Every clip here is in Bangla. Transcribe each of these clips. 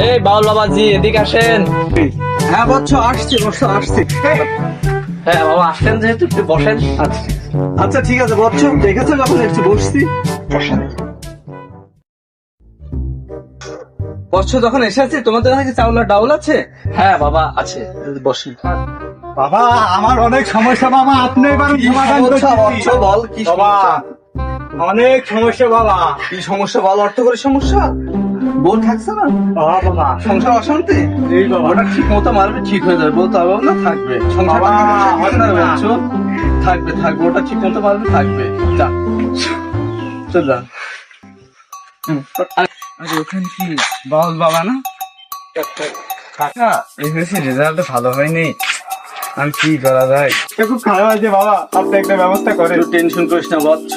এই বাউল বাবাজি এদিকে আসেন। হ্যাঁ বচ্চ, আসছি আসছি। হ্যাঁ বাবা আসছেন যেহেতু একটু বসেন। আচ্ছা ঠিক আছে বচ্চ, দেখেছো যখন একটু বসছি। বচ্চ যখন এসেছি, তোমাদের নাকি চাউল আর ডাউল আছে? হ্যাঁ বাবা আছে, বসেন। বাবা আমার অনেক সমস্যা বাবা, আপনি এবার সমাধান বচ্চ করতে বল কি বাবা, সমস্যা? অনেক সমস্যা বাবা। কি সমস্যা বল, অর্থ করে সমস্যা? বউ থাকছে না? বাবা সংসার অশান্তি? এই বাবা। ওটা ঠিক মতো মারবে, ঠিক হয়ে যাবে। বউ তো না থাকবে সংসার বাবা, বচ্চ থাকবে ওটা ঠিক মতো মারবে, থাকবে। যা চল যা। আরে ওখানে কি বাউল বাবা না? কাকা এসএসসি রেজাল্ট ভালো হয়নি, আমি কি করা যায়? খুব খারাপ আছে বাবা, আপনি একটা ব্যবস্থা করেন। তুই টেনশন করিস না বচ্চ,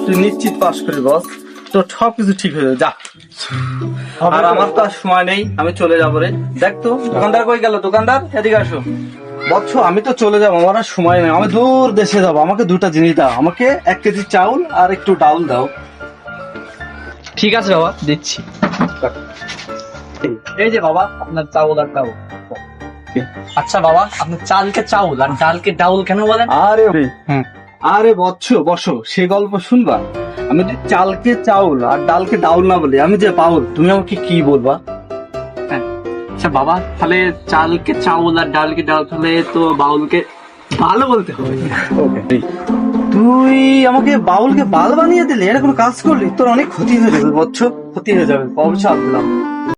তুই নিশ্চিত পাস করবি বস, তোর সব কিছু ঠিক হয়ে যাবে। যা। আর আমার তো আর সময় নেই, আমি চলে যাবো রে। দেখ তো দোকানদার কই গেল? দোকানদার এদিকে আসো। বচ্চ আমি তো চলে যাবো, আমার আর সময় নেই, আমি দূর দেশে যাবো। আমাকে দুটা জিনিস দাও, আমাকে 1 কেজি চাউল আর একটু ডাউল দাও। ঠিক আছে বাবা, দিচ্ছি। এই যে বাবা আপনার চাউল আর ডাউল। আচ্ছা বাবা, আপনি চালকে চাউল আর ডালকে ডাউল কেন বলেন? আরে আরে বচ্চ বসো, সে গল্প শুনবা? আমি যদি চালকে চাউল আর ডালকে ডাউল না বলি, আমি যে বাউল, তুমি আমাকে কি বলবা? আচ্ছা বাবা, তাহলে চালকে চাউল আর ডালকে ডাল, তাহলে তো বাউলকে ভালো বলতে হবে। তুই আমাকে বাউলকে বাল বানিয়ে দিলি, এটা কোনো কাজ করলি? তোর অনেক ক্ষতি হয়ে যাবে বচ্চ, ক্ষতি হয়ে যাবে। অবশ্য দিলাম।